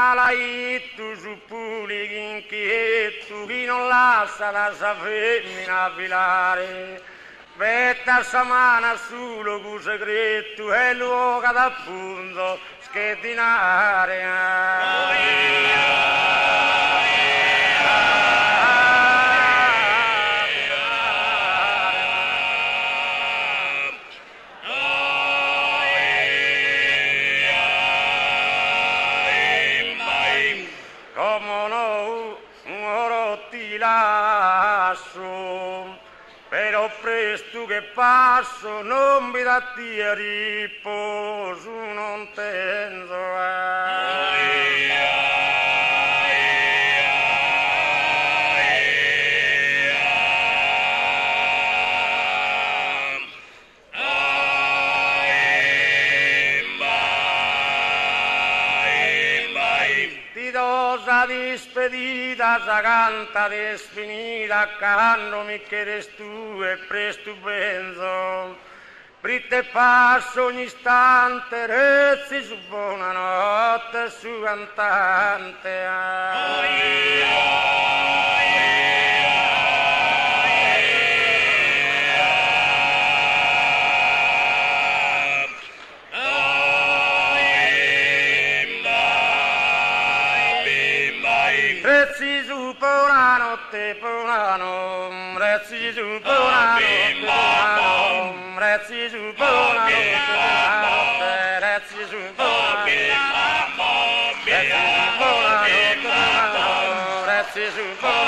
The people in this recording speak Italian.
malaitto su puli inchietto, chi non lascia la sua femmina filare. Vetta samana solo cu segreto e luogo d'appunto schetinare. Come no, ora ti lascio, però presto che passo non mi datti a riposo, non tengo dispedita, sa canta desfinita, canno mi chiedes tu e presto penso, britte e passo ogni istante, rezzi su buonanotte, su cantante. Rezzi su buonanotte, buonanotte, rezzi su buonanotte, buonanotte, rezzi su buonanotte, buonanotte, rezzi su buonanotte, rezzi su buonanotte, rezzi su buonanotte.